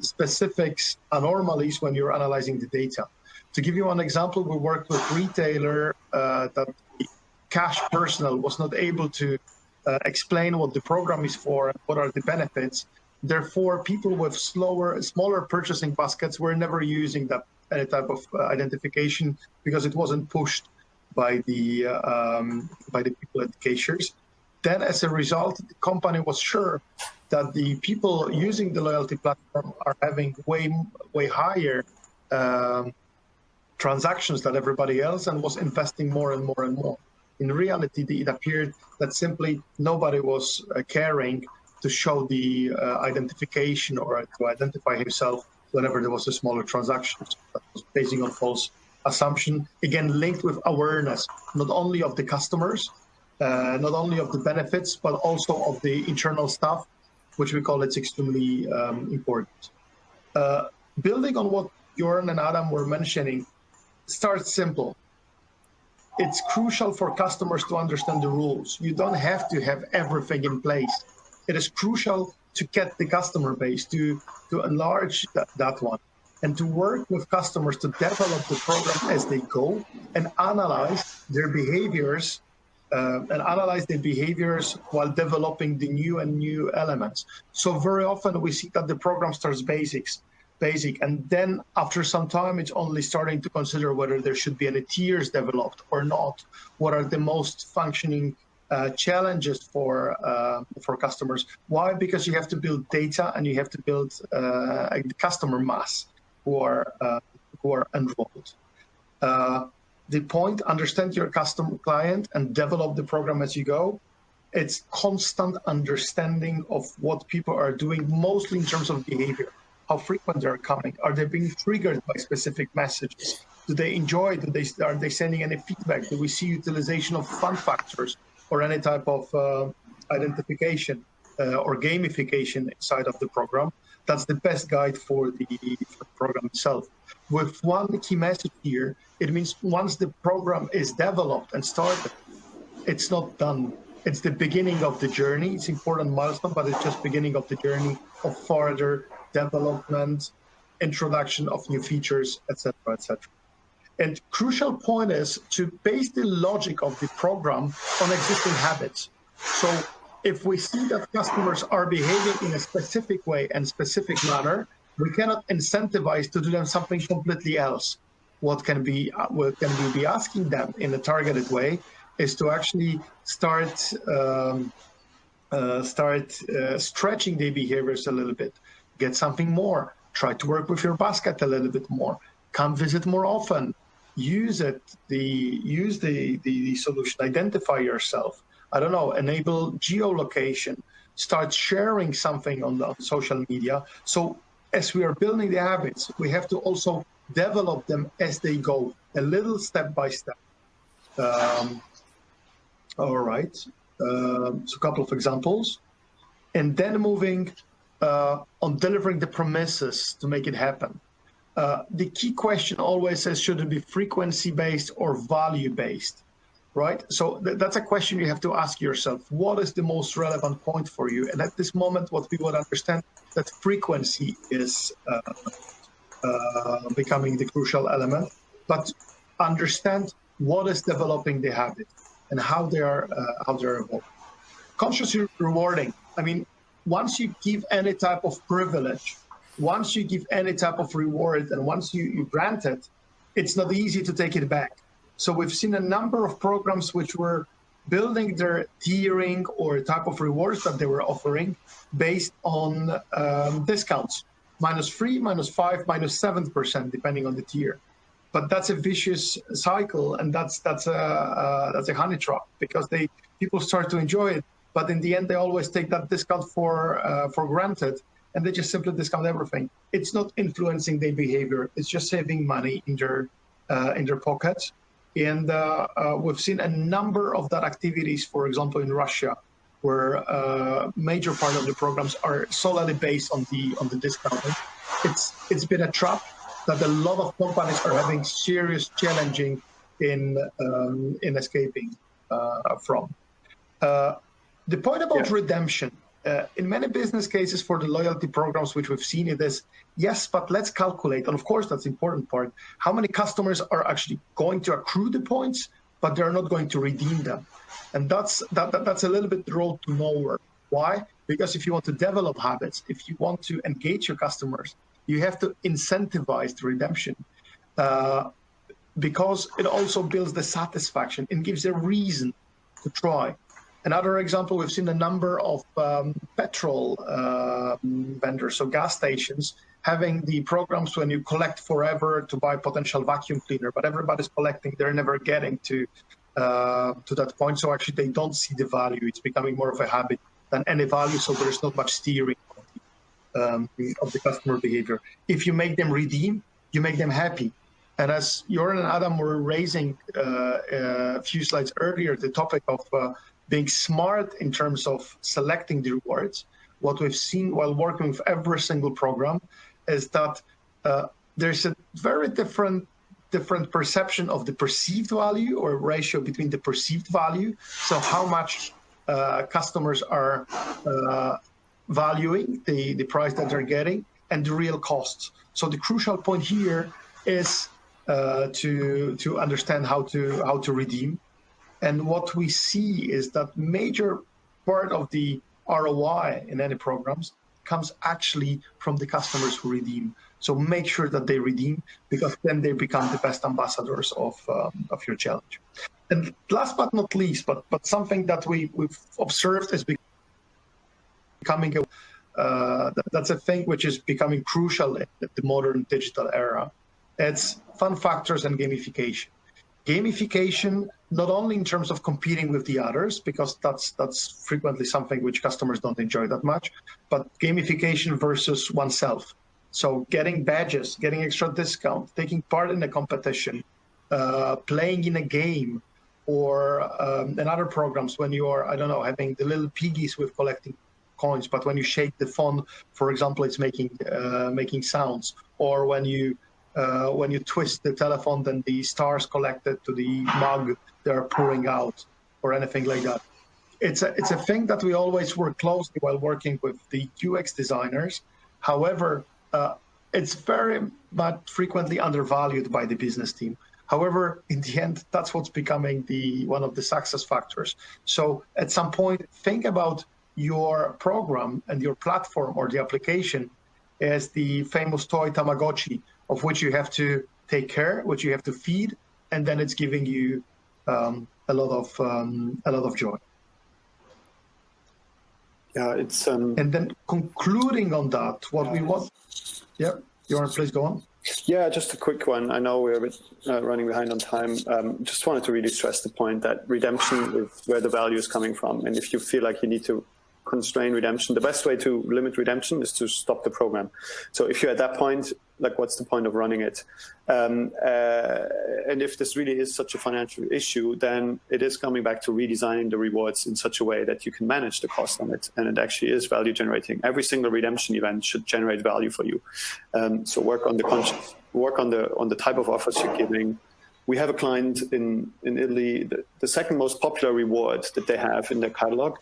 specifics, anomalies when you're analyzing the data. To give you one example, we worked with a retailer that the cash personnel was not able to explain what the program is for and what are the benefits. Therefore, people with smaller purchasing baskets were never using that any type of identification because it wasn't pushed by the people at the cashiers. Then, as a result, the company was sure that the people using the loyalty platform are having way higher transactions than everybody else, and was investing more and more and more. In reality, it appeared that simply nobody was caring to show the identification or to identify himself whenever there was a smaller transaction. So that was based on false assumption, again linked with awareness, not only of the customers, not only of the benefits, but also of the internal staff, which we call it's extremely important. Building on what Jörn and Adam were mentioning, start simple. It's crucial for customers to understand the rules. You don't have to have everything in place. It is crucial to get the customer base, to enlarge that one, and to work with customers to develop the program as they go and analyze their behaviors while developing the new elements. So very often we see that the program starts basic, and then after some time, it's only starting to consider whether there should be any tiers developed or not. What are the most functioning challenges for customers? Why? Because you have to build data and you have to build a customer mass who are enrolled. The point: understand your customer client and develop the program as you go. It's constant understanding of what people are doing, mostly in terms of behavior. How frequent they're coming? Are they being triggered by specific messages? Do they enjoy? Are they sending any feedback? Do we see utilization of fun factors or any type of identification or gamification inside of the program? That's the best guide for the program itself. With one key message here, it means once the program is developed and started, it's not done. It's the beginning of the journey. It's an important milestone, but it's just beginning of the journey of further development, introduction of new features, etc., etc. And crucial point is to base the logic of the program on existing habits. So if we see that customers are behaving in a specific way and specific manner, we cannot incentivize to do them something completely else. What can we be asking them in a targeted way is to actually start stretching their behaviors a little bit. Get something more. Try to work with your basket a little bit more. Come visit more often. Use the solution. Identify yourself. I don't know. Enable geolocation. Start sharing something on social media. So as we are building the habits, we have to also develop them as they go, a little step by step. All right. So a couple of examples, and then moving on delivering the promises to make it happen. The key question always is, should it be frequency-based or value-based, right? So that's a question you have to ask yourself. What is the most relevant point for you? And at this moment, what we would understand that frequency is becoming the crucial element, but understand what is developing the habit and how they're evolving. Conscious rewarding. I mean, once you give any type of privilege, once you give any type of reward, and once you grant it, it's not easy to take it back. So we've seen a number of programs which were building their tiering or type of rewards that they were offering based on discounts, -3%, -5%, -7%, depending on the tier. But that's a vicious cycle, and that's a honey trap, because people start to enjoy it, but in the end they always take that discount for granted, and they just simply discount everything. It's not influencing their behavior. It's just saving money in their pockets. And we've seen a number of that activities, for example, in Russia, where a major part of the programs are solely based on the discounting. It's been a trap that a lot of companies are having serious challenging in escaping from. The point about redemption, in many business cases for the loyalty programs, which we've seen, it is, yes, but let's calculate, and of course that's the important part, how many customers are actually going to accrue the points, but they're not going to redeem them. And that's a little bit the road to nowhere. Why? Because if you want to develop habits, if you want to engage your customers, you have to incentivize the redemption, because it also builds the satisfaction and gives a reason to try. Another example, we've seen a number of petrol vendors, so gas stations, having the programs when you collect forever to buy potential vacuum cleaner, but everybody's collecting, they're never getting to that point. So actually they don't see the value. It's becoming more of a habit than any value, so there's not much steering of the customer behavior. If you make them redeem, you make them happy. And as Joran and Adam were raising a few slides earlier, the topic of being smart in terms of selecting the rewards, what we've seen while working with every single program is that there's a very different perception of the perceived value, or ratio between the perceived value, so how much customers are valuing the price that they're getting, and the real costs. So the crucial point here is to understand how to redeem. And what we see is that major part of the ROI in any programs comes actually from the customers who redeem. So make sure that they redeem, because then they become the best ambassadors of your challenge. And last but not least, but something that we've observed is becoming that's a thing which is becoming crucial in the modern digital era. It's fun factors and gamification. Gamification, not only in terms of competing with the others, because that's frequently something which customers don't enjoy that much, but gamification versus oneself. So getting badges, getting extra discount, taking part in a competition, playing in a game, or in other programs when you are, I don't know, having the little piggies with collecting coins, but when you shake the phone, for example, it's making sounds, or when you twist the telephone, then the stars collected to the mug they're pouring out, or anything like that. It's a thing that we always work closely while working with the UX designers. However, it's very much frequently undervalued by the business team. However, in the end, that's what's becoming one of the success factors. So at some point, think about your program and your platform or the application as the famous toy Tamagotchi, of which you have to take care, which you have to feed, and then it's giving you a lot of joy. Yeah, it's and then concluding on that, what we want. Yeah, Joran, please go on. Yeah, just a quick one. I know we're a bit running behind on time. Just wanted to really stress the point that redemption is where the value is coming from. And if you feel like you need to constrain redemption, the best way to limit redemption is to stop the program. So if you're at that point, like, what's the point of running it? And if this really is such a financial issue, then it is coming back to redesigning the rewards in such a way that you can manage the cost on it, and it actually is value generating. Every single redemption event should generate value for you. So work on the conscious, work on the type of offers you're giving. We have a client in Italy. The second most popular reward that they have in their catalog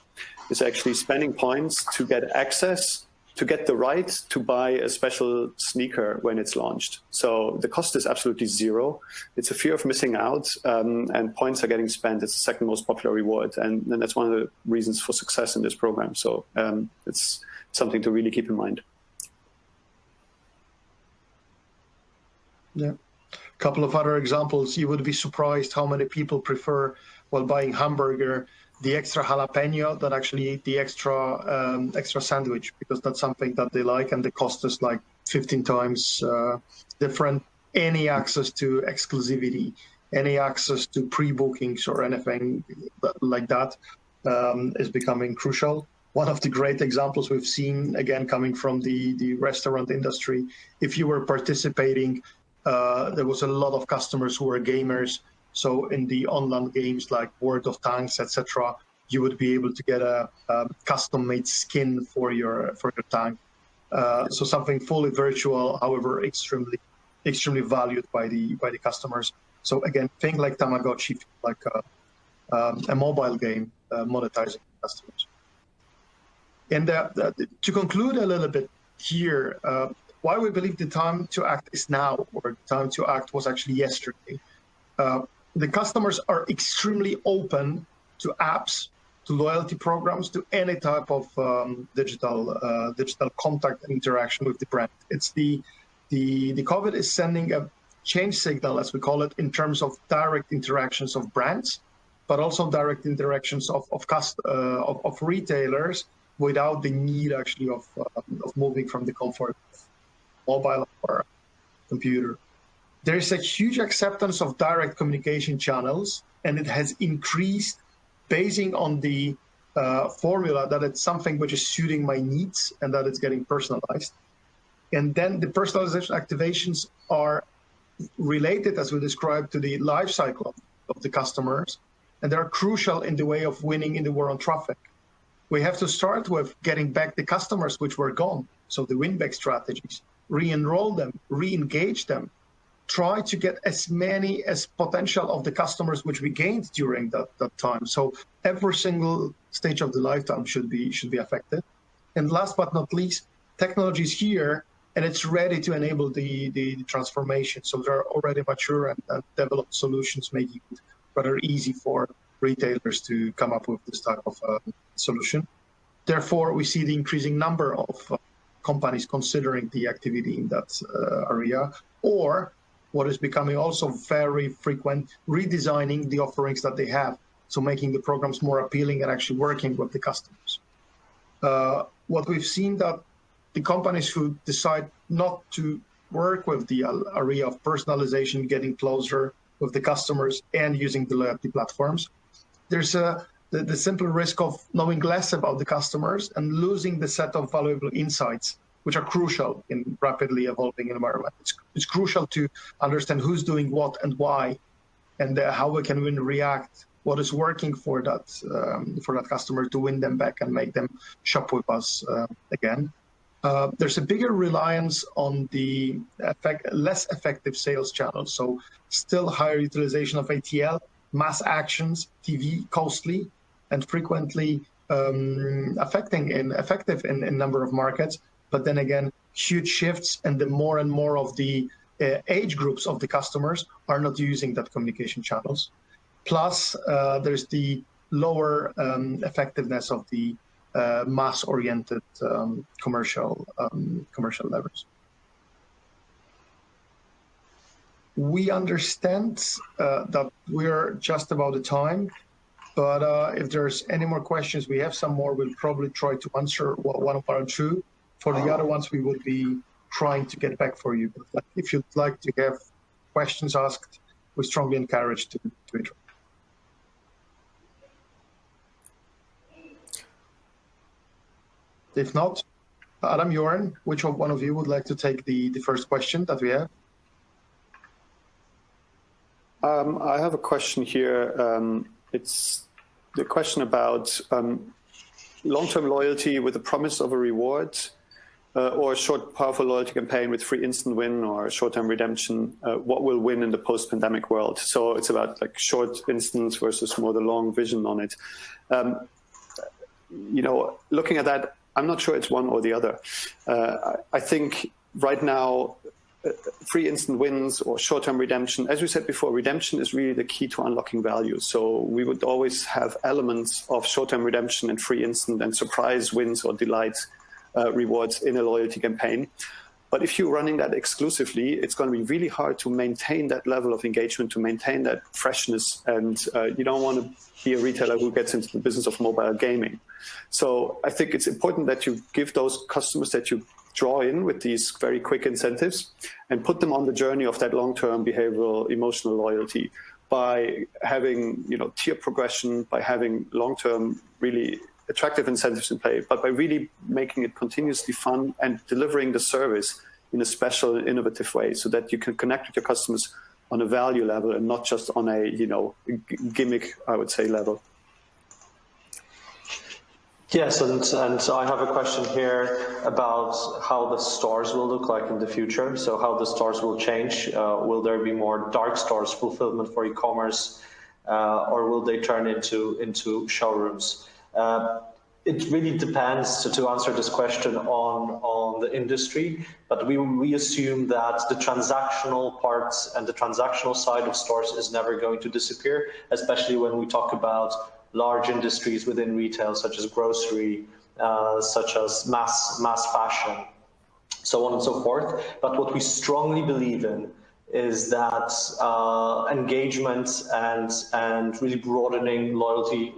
is actually spending points to get access, to get the right to buy a special sneaker when it's launched. So the cost is absolutely zero. It's a fear of missing out, and points are getting spent. It's the second most popular reward. And that's one of the reasons for success in this program. So it's something to really keep in mind. Yeah. A couple of other examples. You would be surprised how many people prefer, while buying hamburger, the extra jalapeno than actually eat the extra sandwich, because that's something that they like, and the cost is like 15 times different. Any access to exclusivity, any access to pre-bookings or anything like that is becoming crucial. one of the great examples we've seen, again, coming from the restaurant industry. If you were participating, there was a lot of customers who were gamers. So in the online games like World of Tanks, etc., you would be able to get a custom-made skin for your tank. So something fully virtual, however, extremely valued by the customers. So again, think like Tamagotchi, like a mobile game monetizing customers. And to conclude a little bit here, why we believe the time to act is now, or the time to act was actually yesterday. The customers are extremely open to apps, to loyalty programs, to any type of digital contact and interaction with the brand. It's the COVID is sending a change signal, as we call it, in terms of direct interactions of brands, but also direct interactions of retailers without the need actually of moving from the comfort of mobile or computer. There is a huge acceptance of direct communication channels, and it has increased basing on the formula that it's something which is suiting my needs and that it's getting personalized. And then the personalization activations are related, as we described, to the life cycle of the customers, and they're crucial in the way of winning in the war on traffic. We have to start with getting back the customers which were gone, so the win-back strategies, re-enroll them, re-engage them, try to get as many as potential of the customers which we gained during that time. So every single stage of the lifetime should be affected. And last but not least, technology is here and it's ready to enable the transformation. So there are already mature and developed solutions making it rather easy for retailers to come up with this type of solution. Therefore, we see the increasing number of companies considering the activity in that area, or what is becoming also very frequent, redesigning the offerings that they have, so making the programs more appealing and actually working with the customers. What we've seen that the companies who decide not to work with the area of personalization, getting closer with the customers and using the loyalty platforms, there's the simple risk of knowing less about the customers and losing the set of valuable insights, which are crucial in rapidly evolving environment. It's crucial to understand who's doing what and why, and how we can react, what is working for that customer to win them back and make them shop with us again. There's a bigger reliance on the less effective sales channels, so still higher utilization of ATL, mass actions, TV, costly, and frequently effective in number of markets. But then again, huge shifts, and the more and more of the age groups of the customers are not using that communication channels. Plus, there's the lower effectiveness of the mass-oriented commercial levers. We understand that we're just about the time, but if there's any more questions, we have some more. We'll probably try to answer one or two. For the other ones, we would be trying to get back for you. But if you'd like to have questions asked, we strongly encourage to interact. If not, Adam, Joran, which one of you would like to take the first question that we have? I have a question here. It's the question about long-term loyalty with the promise of a reward, or a short, powerful loyalty campaign with free instant win or short-term redemption. What will win in the post-pandemic world? So it's about like short instance versus more the long vision on it. Looking at that, I'm not sure it's one or the other. I think right now, free instant wins or short-term redemption, as we said before, redemption is really the key to unlocking value. So we would always have elements of short-term redemption and free instant and surprise wins or delight rewards in a loyalty campaign. But if you're running that exclusively, it's going to be really hard to maintain that level of engagement, to maintain that freshness. And you don't want to be a retailer who gets into the business of mobile gaming. So I think it's important that you give those customers that you draw in with these very quick incentives and put them on the journey of that long-term behavioral, emotional loyalty by having, tier progression, by having long-term, really attractive incentives in play, but by really making it continuously fun and delivering the service in a special, innovative way, so that you can connect with your customers on a value level and not just on a, gimmick, I would say, level. Yes, and I have a question here about how the stores will look like in the future. So how the stores will change. Will there be more dark stores, fulfillment for e-commerce, or will they turn into showrooms? It really depends, to answer this question, on the industry, but we assume that the transactional parts and the transactional side of stores is never going to disappear, especially when we talk about large industries within retail, such as grocery, such as mass fashion, so on and so forth. But what we strongly believe in is that engagement and really broadening loyalty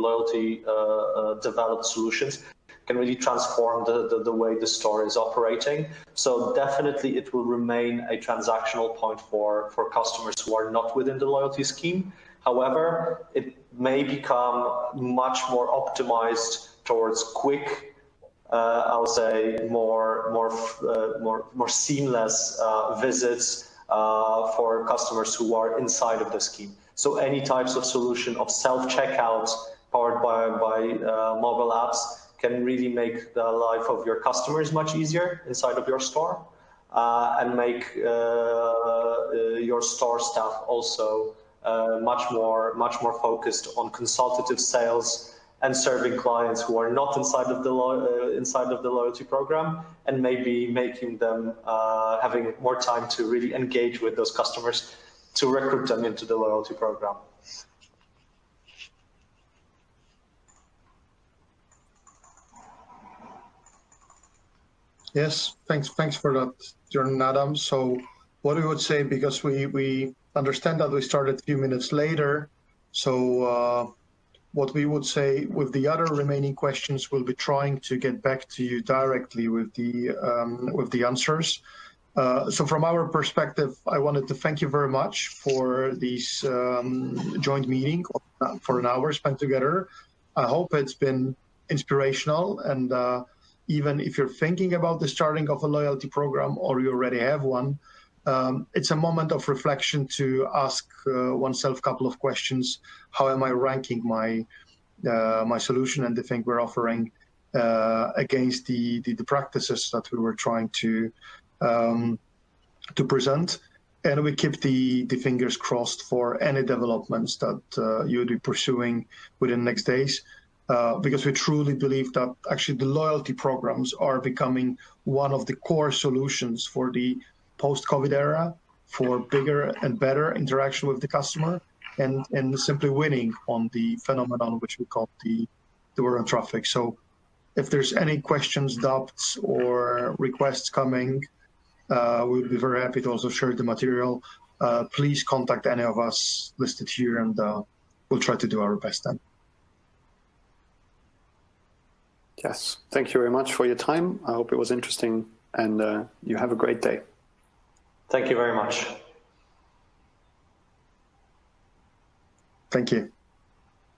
developed solutions can really transform the way the store is operating. So definitely it will remain a transactional point for customers who are not within the loyalty scheme. However, it may become much more optimized towards quick, I'll say more seamless visits for customers who are inside of the scheme. So any types of solution of self-checkout powered by mobile apps can really make the life of your customers much easier inside of your store, and make your store staff also much more focused on consultative sales and serving clients who are not inside of the loyalty program, and maybe making them having more time to really engage with those customers to recruit them into the loyalty program. Yes, thanks for that, Jörn and Adam. So what we would say, because we understand that we started a few minutes later, so what we would say with the other remaining questions, we'll be trying to get back to you directly with the answers. So from our perspective, I wanted to thank you very much for this joint meeting for an hour spent together. I hope it's been inspirational, and even if you're thinking about the starting of a loyalty program or you already have one, it's a moment of reflection to ask oneself a couple of questions. How am I ranking my solution and the thing we're offering against the practices that we were trying to present? And we keep the fingers crossed for any developments that you'll be pursuing within the next days. Because we truly believe that actually the loyalty programs are becoming one of the core solutions for the post-COVID era, for bigger and better interaction with the customer, and simply winning on the phenomenon which we call the war on traffic. So if there's any questions, doubts, or requests coming, we'll be very happy to also share the material. Please contact any of us listed here, and we'll try to do our best then. Yes, thank you very much for your time. I hope it was interesting, and you have a great day. Thank you very much. Thank you.